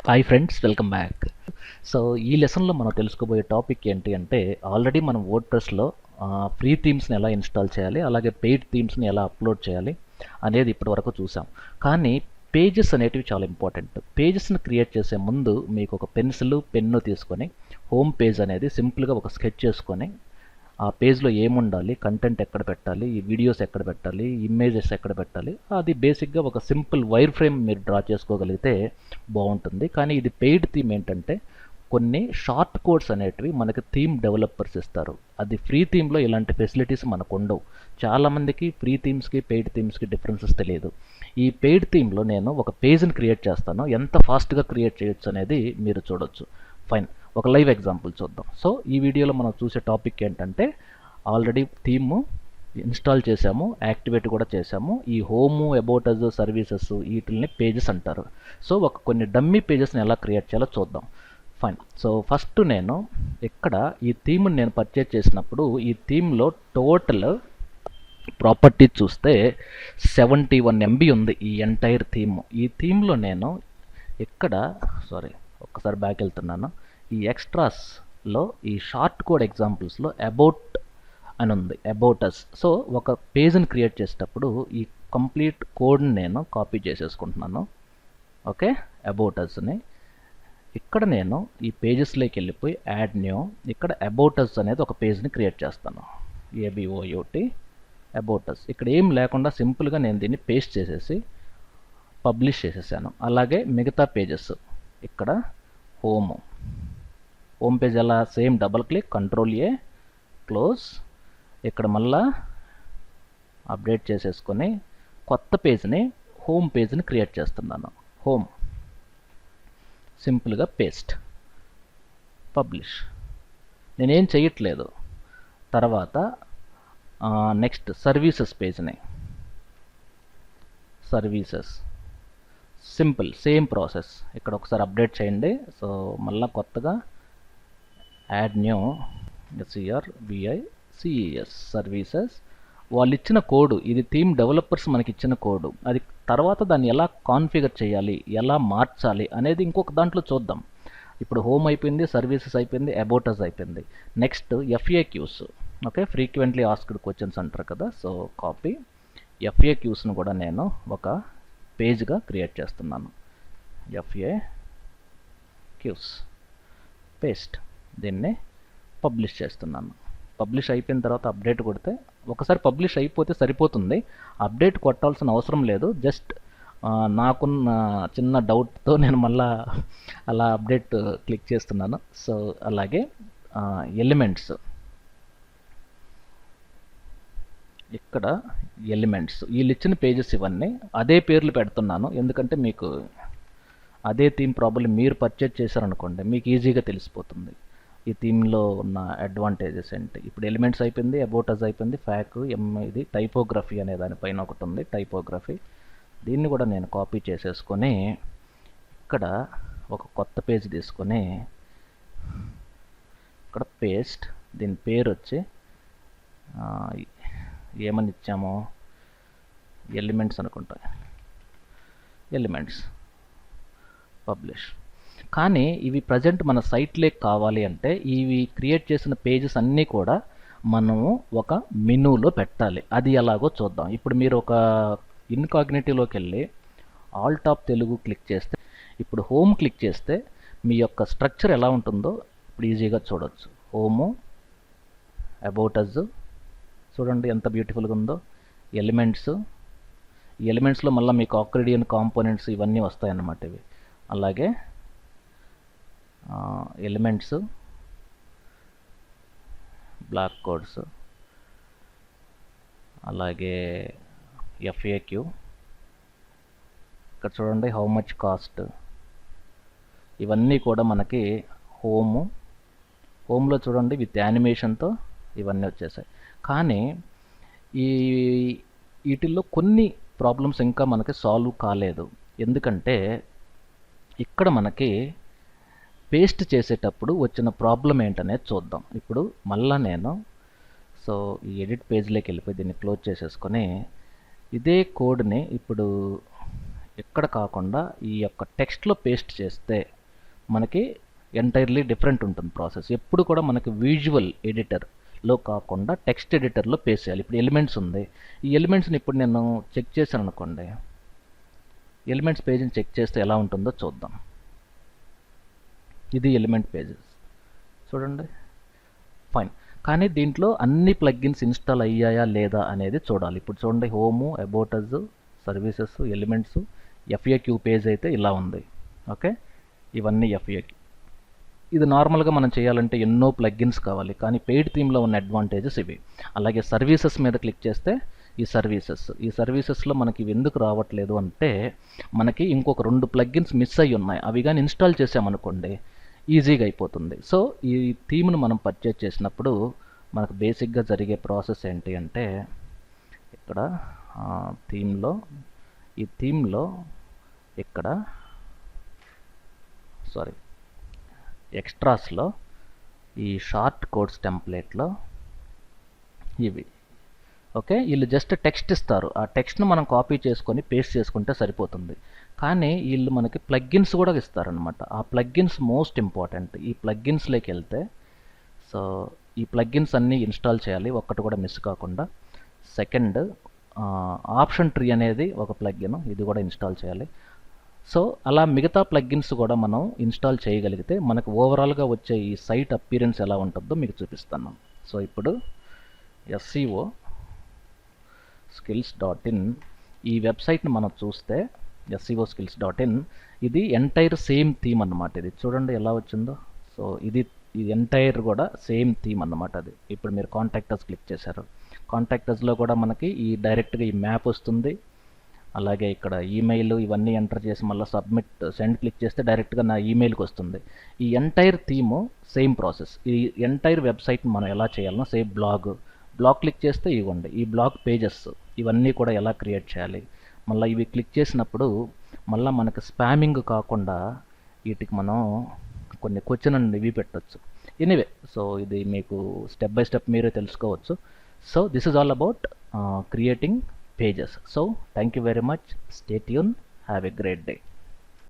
Hi friends, welcome back. So ఈ లెసన్లో మనం తెలుసుకోబోయే టాపిక్ ఏంటి అంటే, ఆల్రెడీ మనం వర్డ్ప్రెస్లో ఫ్రీ థీమ్స్ని ఎలా ఇన్స్టాల్ చేయాలి, అలాగే పెయిడ్ థీమ్స్ని ఎలా అప్లోడ్ చేయాలి అనేది ఇప్పటి వరకు చూసాం. కానీ పేజెస్ అనేటివి చాలా ఇంపార్టెంట్. పేజెస్ని క్రియేట్ చేసే ముందు మీకు ఒక పెన్సిల్ పెన్ను తీసుకొని హోమ్ పేజ్ అనేది సింపుల్గా ఒక స్కెచ్ చేసుకొని ఆ పేజ్లో ఏముండాలి, కంటెంట్ ఎక్కడ పెట్టాలి, ఈ వీడియోస్ ఎక్కడ పెట్టాలి, ఇమేజెస్ ఎక్కడ పెట్టాలి, అది బేసిక్గా ఒక సింపుల్ వైర్ ఫ్రేమ్ మీరు డ్రా చేసుకోగలిగితే బాగుంటుంది. కానీ ఇది పెయిడ్ థీమ్ ఏంటంటే కొన్ని షార్ట్ కోడ్స్ అనేటివి మనకి థీమ్ డెవలపర్స్ ఇస్తారు. అది ఫ్రీ థీమ్లో ఇలాంటి ఫెసిలిటీస్ మనకు ఉండవు. చాలామందికి ఫ్రీ థీమ్స్కి పెయిడ్ థీమ్స్కి డిఫరెన్సెస్ తెలియదు. ఈ పెయిడ్ థీమ్లో నేను ఒక పేజ్ని క్రియేట్ చేస్తాను. ఎంత ఫాస్ట్గా క్రియేట్ చేయొచ్చు అనేది మీరు చూడొచ్చు. ఫైన్, ఒక లైవ్ ఎగ్జాంపుల్ చూద్దాం. సో ఈ వీడియోలో మనం చూసే టాపిక్ ఏంటంటే, ఆల్రెడీ థీమ్ ఇన్స్టాల్ చేసాము, యాక్టివేట్ కూడా చేసాము. ఈ హోము, అబౌట్ అస్, సర్వీసెస్ వీటిని పేజెస్ అంటారు. సో కొన్ని డమ్మీ పేజెస్ని ఎలా క్రియేట్ చేయాలో చూద్దాం. ఫైన్. సో ఫస్ట్ నేను ఇక్కడ ఈ థీమ్ని నేను పర్చేజ్ చేసినప్పుడు ఈ థీమ్లో టోటల్ ప్రాపర్టీ చూస్తే 71 MB ఉంది ఈ ఎంటైర్ థీమ్. ఈ థీమ్లో నేను ఇక్కడ ఒక్కసారి బ్యాక్ వెళ్తున్నాను. ఈ ఎక్స్ట్రాస్లో ఈ షార్ట్ కోడ్ ఎగ్జాంపుల్స్లో అబౌట్ అని ఉంది, అబౌట్ అస్. సో ఒక పేజ్ని క్రియేట్ చేసేటప్పుడు ఈ కంప్లీట్ కోడ్ని నేను కాపీ చేసేసుకుంటున్నాను. ఓకే, అబౌట్ అస్ని ఇక్కడ నేను ఈ పేజెస్లోకి వెళ్ళిపోయి యాడ్ న్యూ, ఇక్కడ అబౌట్ అస్ అనేది ఒక పేజ్ని క్రియేట్ చేస్తాను. ABOUT about us. ఇక్కడ ఏం లేకుండా సింపుల్గా నేను దీన్ని పేస్ట్ చేసేసి పబ్లిష్ చేసేసాను. అలాగే మిగతా పేజెస్ ఇక్కడ హోమ్ పేజ్ ఎలా, same double click, Ctrl+A, close. ఇక్కడ మళ్ళా అప్డేట్ చేసేసుకొని కొత్త పేజ్ని, హోమ్ పేజ్ని క్రియేట్ చేస్తున్నాను. హోమ్, సింపుల్గా పేస్ట్, పబ్లిష్. నేనేం చేయట్లేదు. తర్వాత నెక్స్ట్ సర్వీసెస్ పేజ్ని, సర్వీసెస్, సింపుల్ సేమ్ ప్రాసెస్. ఇక్కడ ఒకసారి అప్డేట్ చేయండి. సో మళ్ళీ కొత్తగా యాడ్ న్యూ, SERVICES, సర్వీసెస్. వాళ్ళు ఇచ్చిన కోడ్, ఇది థీమ్ డెవలపర్స్ మనకి ఇచ్చిన కోడ్. అది తర్వాత దాన్ని ఎలా కాన్ఫిగర్ చేయాలి, ఎలా మార్చాలి అనేది ఇంకొక దాంట్లో చూద్దాం. ఇప్పుడు హోమ్ అయిపోయింది, సర్వీసెస్ అయిపోయింది, అబౌట్ అస్ అయిపోయింది. Next FAQs. Okay, frequently asked questions అంటారు కదా. సో కాపీ FAQsను కూడా నేను ఒక పేజ్గా క్రియేట్ చేస్తున్నాను. FAQs, paste. దీన్ని పబ్లిష్ చేస్తున్నాను. పబ్లిష్ అయిపోయిన తర్వాత అప్డేట్ కొడితే, ఒకసారి పబ్లిష్ అయిపోతే సరిపోతుంది, అప్డేట్ కొట్టాల్సిన అవసరం లేదు. జస్ట్ నాకున్న చిన్న డౌట్తో నేను మళ్ళా అలా అప్డేట్ క్లిక్ చేస్తున్నాను. సో అలాగే ఎలిమెంట్స్, ఇక్కడ ఎలిమెంట్స్, వీళ్ళు ఇచ్చిన పేజెస్ ఇవన్నీ అదే పేర్లు పెడుతున్నాను. ఎందుకంటే మీకు అదే థీమ్ ప్రాబ్లం మీరు పర్చేజ్ చేశారనుకోండి, మీకు ఈజీగా తెలిసిపోతుంది ఈ థీమ్లో ఉన్న అడ్వాంటేజెస్ ఏంటి. ఇప్పుడు ఎలిమెంట్స్ అయిపోయింది, అబౌట్ అస్ అయిపోయింది, ఫ్యాక్ ఇది టైపోగ్రఫీ అనే దానిపైన ఒకటి ఉంది, టైపోగ్రఫీ. దీన్ని కూడా నేను కాపీ చేసేసుకొని ఇక్కడ ఒక కొత్త పేజ్ తీసుకొని ఇక్కడ పేస్ట్. దీని పేరు వచ్చి ఏమని ఇచ్చామో, ఎలిమెంట్స్ అనుకుంటా, ఎలిమెంట్స్, పబ్లిష్. కానీ ఇవి ప్రజెంట్ మన సైట్లోకి కావాలి అంటే ఇవి క్రియేట్ చేసిన పేజెస్ అన్నీ కూడా మనము ఒక మెనూలో పెట్టాలి. అది ఎలాగో చూద్దాం. ఇప్పుడు మీరు ఒక ఇన్కాగ్నిటివ్లోకి వెళ్ళి ఆల్ టాప్ తెలుగు క్లిక్ చేస్తే, ఇప్పుడు హోమ్ క్లిక్ చేస్తే మీ యొక్క స్ట్రక్చర్ ఎలా ఉంటుందో ఇప్పుడు ఈజీగా చూడవచ్చు. హోము, అబౌట్ అస్ చూడండి ఎంత బ్యూటిఫుల్గా ఉందో. ఎలిమెంట్స్, ఈ ఎలిమెంట్స్లో మళ్ళీ మీకు ఆక్రిడియన్ కాంపోనెంట్స్ ఇవన్నీ వస్తాయన్నమాట ఇవి. అలాగే ఎలిమెంట్స్, బ్లాక్ కోడ్స్, అలాగే FAQ. ఇక్కడ చూడండి హౌ మచ్ కాస్ట్. ఇవన్నీ కూడా మనకి హోమ్లో చూడండి విత్ యానిమేషన్తో ఇవన్నీ వచ్చేసాయి. కానీ వీటిల్లో కొన్ని ప్రాబ్లమ్స్ ఇంకా మనకి సాల్వ్ కాలేదు. ఎందుకంటే ఇక్కడ మనకి పేస్ట్ చేసేటప్పుడు వచ్చిన ప్రాబ్లం ఏంటనేది చూద్దాం. ఇప్పుడు మళ్ళా నేను ఈ ఎడిట్ పేజ్లోకి వెళ్ళిపోయి దీన్ని క్లోజ్ చేసేసుకొని ఇదే కోడ్ని ఇప్పుడు ఇక్కడ కాకుండా ఈ యొక్క టెక్స్ట్లో పేస్ట్ చేస్తే మనకి ఎంటైర్లీ డిఫరెంట్ ఉంటుంది ప్రాసెస్. ఎప్పుడు కూడా మనకి విజువల్ ఎడిటర్లో కాకుండా టెక్స్ట్ ఎడిటర్లో పేస్ట్ చేయాలి. ఇప్పుడు ఎలిమెంట్స్ ఉంది, ఈ ఎలిమెంట్స్ని ఇప్పుడు నేను చెక్ చేశాను అనుకోండి, ఎలిమెంట్స్ పేజ్ని చెక్ చేస్తే ఎలా ఉంటుందో చూద్దాం. ఇది ఎలిమెంట్ పేజెస్ చూడండి, ఫైన్. కానీ దీంట్లో అన్ని ప్లగ్గిన్స్ ఇన్స్టాల్ అయ్యాయా లేదా అనేది చూడాలి. ఇప్పుడు చూడండి, home, about us, services, elements, FAQ page అయితే ఇలా ఉంది. ఓకే, ఇవన్నీ ఎఫ్ఏక్యూ. ఇది నార్మల్గా మనం చేయాలంటే ఎన్నో ప్లగ్గిన్స్ కావాలి, కానీ పెయిడ్ థీమ్లో ఉన్న అడ్వాంటేజెస్ ఇవి. అలాగే సర్వీసెస్ మీద క్లిక్ చేస్తే ఈ సర్వీసెస్లో మనకి ఇవి ఎందుకు రావట్లేదు అంటే మనకి ఇంకొక 2 ప్లగ్గిన్స్ మిస్ అయ్యి ఉన్నాయి. అవి కానీ ఇన్స్టాల్ చేసామనుకోండి ఈజీగా అయిపోతుంది. సో ఈ థీమ్ను మనం పర్చేజ్ చేసినప్పుడు మనకు బేసిక్గా జరిగే ప్రాసెస్ ఏంటి అంటే ఇక్కడ ఈ థీమ్లో ఇక్కడ ఎక్స్ట్రాస్లో ఈ షార్ట్ కోడ్స్ టెంప్లెట్లో ఇవి. ఓకే, వీళ్ళు జస్ట్ టెక్స్ట్ ఇస్తారు, ఆ టెక్స్ట్ను మనం కాపీ చేసుకొని పేస్ట్ చేసుకుంటే సరిపోతుంది. కానీ వీళ్ళు మనకి ప్లగ్గిన్స్ కూడా ఇస్తారనమాట. ఆ ప్లగ్గిన్స్ మోస్ట్ ఇంపార్టెంట్. ఈ ప్లగ్గిన్స్లోకి వెళ్తే సో ఈ ప్లగ్గిన్స్ అన్నీ ఇన్స్టాల్ చేయాలి, ఒక్కటి కూడా మిస్ కాకుండా. సెకండ్, ఆప్షన్ ట్రీ అనేది ఒక ప్లగ్గిన్, ఇది కూడా ఇన్స్టాల్ చేయాలి. సో అలా మిగతా ప్లగ్గిన్స్ కూడా మనం ఇన్స్టాల్ చేయగలిగితే మనకు ఓవరాల్గా వచ్చే ఈ సైట్ అపీరెన్స్ ఎలా ఉంటుందో మీకు చూపిస్తాను. సో ఇప్పుడు SEO skills.in ఈ వెబ్సైట్ని మనం చూస్తే SEO skills.in ఇది ఎంటైర్ సేమ్ థీమ్ అన్నమాట. ఇది చూడండి ఎలా వచ్చిందో. సో ఇది ఎంటైర్ కూడా సేమ్ థీమ్ అన్నమాట. అది ఇప్పుడు మీరు కాంటాక్టర్స్ క్లిక్ చేశారు, కాంటాక్టర్స్లో కూడా మనకి ఈ డైరెక్ట్గా ఈ మ్యాప్ వస్తుంది. అలాగే ఇక్కడ ఈమెయిల్ ఇవన్నీ ఎంటర్ చేసి మళ్ళీ సెండ్ క్లిక్ చేస్తే డైరెక్ట్గా నా ఈమెయిల్కి వస్తుంది. ఈ ఎంటైర్ థీము సేమ్ ప్రాసెస్. ఈ ఎంటైర్ వెబ్సైట్ని మనం ఎలా చేయాలనో సేమ్ బ్లాగ్ క్లిక్ చేస్తే ఇవ్వండి ఈ బ్లాగ్ పేజెస్ ఇవన్నీ కూడా ఎలా క్రియేట్ చేయాలి. మళ్ళీ ఇవి క్లిక్ చేసినప్పుడు మళ్ళీ మనకు స్పామింగ్ కాకుండా వీటికి మనం కొన్ని క్వశ్చన్ అండ్ ఇవి పెట్టచ్చు. ఎనీవే, సో ఇది మీకు స్టెప్ బై స్టెప్ మీరే తెలుసుకోవచ్చు. So this is all about creating pages. So thank you very much. Stay tuned. Have a great day.